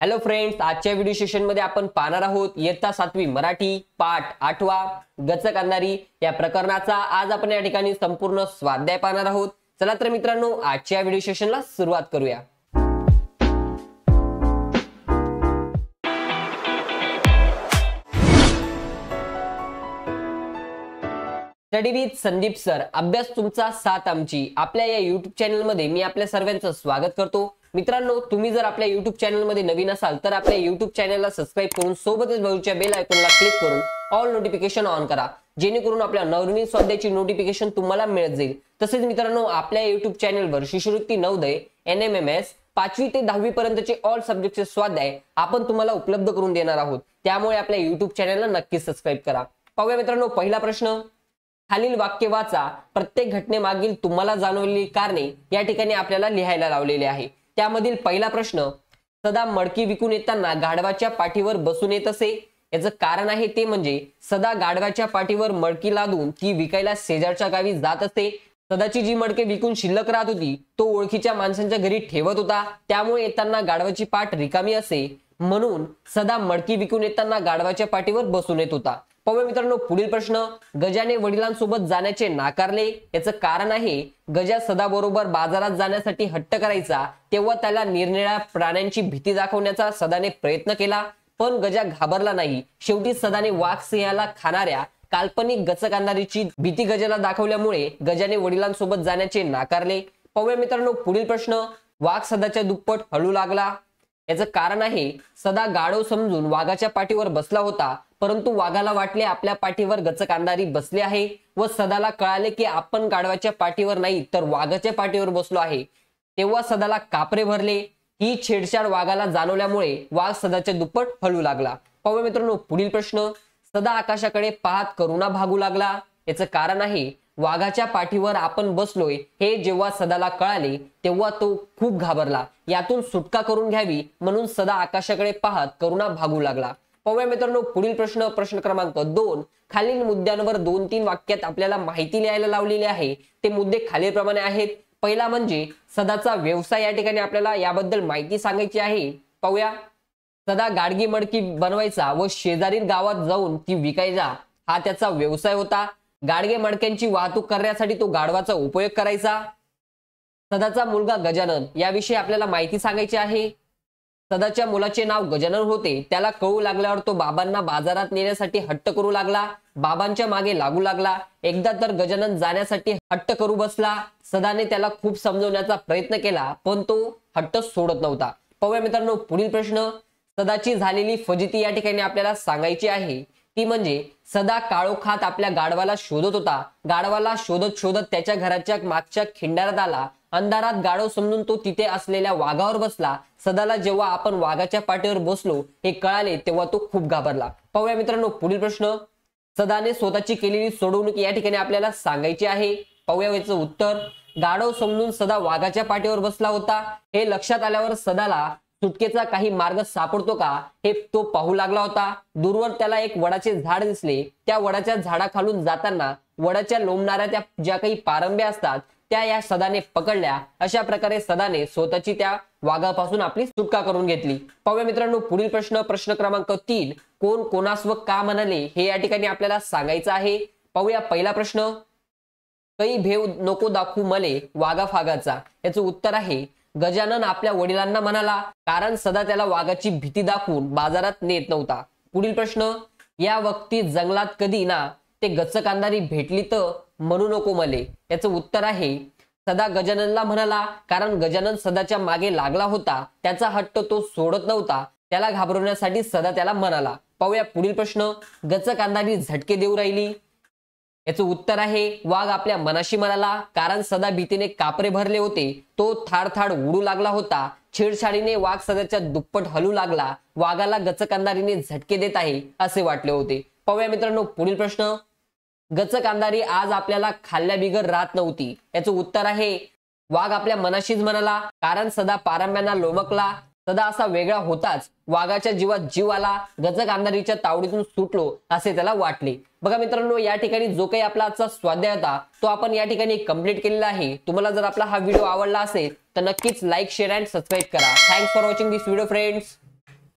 Hello friends, आजच्या video session मध्ये आपण पाहणार आहोत इयत्ता 7वी मराठी पाठ 8वा गचक अंधारी या प्रकरणाचा आज आपण या ठिकाणी संपूर्ण स्वाध्याय पाहणार आहोत। चला तर मित्रांनो, आजच्या व्हिडिओ सेशनला सुरुवात करूया। स्टडी विथ संदीप सर, अभ्यास तुमचा साथ आमची, आपल्या या YouTube चॅनल मध्ये मी आपल्या सर्वांचं स्वागत करतो। मित्रांनो, तुम्ही जर आपल्या YouTube चॅनल मध्ये नवीन असाल तर आपल्या YouTube चॅनलला सबस्क्राइब करून सोबतच बाजूच्या बेल आयकॉनला क्लिक करून ऑल नोटिफिकेशन ऑन करा, जेणेकरून आपल्या नवनवीन स्वाध्यायाची नोटिफिकेशन तुम्हाला मिळत जाईल। तसेच मित्रांनो, आपल्या YouTube चॅनलवर शिष्यवृत्ती नवोदय, NMMS 5वी ते 10वी पर्यंतचे ऑल सब्जेक्टचे स्वाध्याय आपण तुम्हाला उपलब्ध करून देणार आहोत, त्यामुळे आपल्या YouTube चॅनलला नक्की सबस्क्राइब करा। पाहूया मित्रांनो, पहिला प्रश्न, खालील वाक्य वाचा, प्रत्येक घटनेमागील तुम्हाला जाणवलेली कारणे या ठिकाणी आपल्याला लिहायला लावलेले आहे। त्यामधील पहिला प्रश्न, सदा मडकी विकून येताना गाढवाच्या पाठीवर बसून येत असे। याचं कारण आहे ते म्हणजे सदा गाढवाच्या पाठीवर मडकी लादून ती विकायला शेजारच्या गावी जात असते। सदाची जी मडके विकून शिल्लक राहत होती तो ओळखीच्या माणसांच्या घरी ठेवत होता, त्यामुळे येताना गाढवाची पाठ रिकामी असे, म्हणून सदा मडकी विकून येताना गाढवाच्या पाठीवर बसून येत होता। पाहूया मित्रांनो, पुढील प्रश्न, गजाने वडिलांसोबत जाण्याचे नाकारले। याचं कारण आहे गजा सदाबरोबर बाजारात जाण्यासाठी हट्ट करायचा, तेव्हा त्याला निरनिराळ्या प्राण्यांची भीती दाखवण्याचा सदाने प्रयत्न केला, पण गजा घाबरला नाही। शेवटी सदाने वाघ सिंहाला खाणाऱ्या काल्पनिक गचक अंधारीची भीती गजाला दाखवल्यामुळे गजाने वडिलांसोबत जाण्याचे नाकारले। पाहूया मित्रांनो, पुढील प्रश्न, वाघ सदाच्या दुप्पट हळू लागला। याचं कारण आहे सदा गाढव समजून वाघाच्या पाठीवर बसला होता, परंतु वाघाला वाटले आपल्या पाठीवर गचक अंधारी बसले आहे व सदाला कळाले की आपण गाढवाच्या पाठीवर नाही तर वाघाच्या पाठीवर बसलो आहे, तेव्हा सदाला कापरे भरले। ही छेडछाड वाघाला जाणवल्यामुळे वाघ सदाच्या दुप्पट हळू लागला। पाहूया मित्रांनो, पुढील प्रश्न, सदा आकाशाकडे पाहत करुणा भागू लागला। याचं कारण आहे वाघाच्या पाठीवर आपण बसलोय हे जेव्हा सदाला कळाले तेव्हा तो खूप घाबरला, यातून सुटका करून घ्यावी म्हणून सदा आकाशाकडे पाहत करुणा भागू लागला। पाहूया मित्रांनो, पुढील प्रश्न, प्रश्न क्रमांक 2, खालील मुद्द्यांवर 2-3 वाक्यात आपल्याला माहिती लिहायला लावलेली आहे। ते मुद्दे खालीलप्रमाणे आहेत। पहिला म्हणजे सदाचा व्यवसाय, या ठिकाणी आपल्याला याबद्दल माहिती सांगायची आहे। पाहूया, सदा गाडगी मडकी बनवायचा व शेजारील गावात जाऊन ती विकायचा, हा त्याचा व्यवसाय होता। गाडगे मडक्यांची वाहतूक करण्यासाठी तो गाढवाचा उपयोग करायचा। सदाचा मुलगा गजानन, याविषयी आपल्याला माहिती सांगायची आहे। सदाच्या मुलाचे नाव गजानन होते, त्याला कळू लागल्यावर तो बाबांना बाजारात नेण्यासाठी हट्ट करू लागला, बाबांच्या मागे लागू लागला। एकदा तर गजानन जाण्यासाठी हट्ट करू बसला, सदाने त्याला खूप समजवण्याचा प्रयत्न केला, पण तो हट्ट सोडत नव्हता। पाहूया मित्रांनो, पुढील प्रश्न, सदाची झालेली फजिती या ठिकाणी आपल्याला सांगायची आहे। ती म्हणजे सदा काळोखात आपल्या गाढवाला शोधत होता, गाढवाला शोधत शोधत त्याच्या घराच्या मागच्या खिंडारात आला, अंधारात गाढव समजून तो तिथे असलेल्या वाघावर बसला। सदाला जेव्हा आपण वाघाच्या पाठीवर बसलो हे कळाले तेव्हा तो खूप घाबरला। पाहूया मित्रांनो, पुढील प्रश्न, सदाने स्वतःची केलेली सोडवणूक या ठिकाणी आपल्याला सांगायची आहे। पाहूया याचं उत्तर, गाढव समजून सदा वाघाच्या पाठीवर बसला होता हे लक्षात आल्यावर सदाला सुटकेचा काही मार्ग सापडतो का हे तो पाहू लागला होता। दूरवर त्याला एक वडाचे झाड दिसले, त्या वडाच्या झाडाखालून जाताना वडाच्या लोंबणाऱ्या त्या ज्या काही पारंब्या असतात त्या या सदाने पकडल्या। अशा प्रकारे सदाने स्वतःची त्या वाघापासून आपली सुटका करून घेतली। पाहूया मित्रांनो, पुढील प्रश्न, प्रश्न क्रमांक 3, कोण कोणास व का म्हणाले हे या ठिकाणी आपल्याला सांगायचं आहे। पाहूया, पहिला प्रश्न, काही भेव नको दाखवू मले वाघा फागाचा। याचं उत्तर आहे गजानन आपल्या वडिलांना म्हणाला, कारण सदा त्याला वाघाची भीती दाखवून बाजारात नेत नव्हता। पुढील प्रश्न, या वक्ती जंगलात कधी ना ते गचक अंधारी भेटली तर म्हणू नको मले। याचं उत्तर आहे सदा गजाननला म्हणाला, कारण गजानन सदाच्या मागे लागला होता, त्याचा हट्ट तो सोडत नव्हता, त्याला घाबरवण्यासाठी सदा त्याला म्हणाला। पाहूया पुढील प्रश्न, गचक अंधारी झटके देऊ राहिली। याचं उत्तर आहे वाघ आपल्या मनाशी म्हणाला, कारण सदा भीतीने कापरे भरले होते, तो थाड थाड उडू लागला होता। छेडछाडीने वाघ सदाच्या दुप्पट हलू लागला, वाघाला गचक अंधारीने झटके देत आहे असे वाटले होते। पाहूया मित्रांनो, पुढील प्रश्न, गचक अंधारी आज आपल्याला खाल्ल्या बिगर राहत नव्हती। याचं उत्तर आहे वाघ आपल्या मनाशीच म्हणाला, कारण सदा पारंब्यांना लोमकला, सदा असा वेगळा होताच वाघाच्या जीवात जीव आला, गचक अंधारीच्या तावडीतून सुटलो असे त्याला वाटले। बघा मित्रांनो, या ठिकाणी जो काही आपला आजचा स्वाध्याय होता तो आपण या ठिकाणी कंप्लीट केलेला आहे। तुम्हाला जर आपला हा व्हिडिओ आवडला असेल तर नक्कीच लाईक, शेअर अँड सबस्क्राइब करा। Thanks for watching this video friends.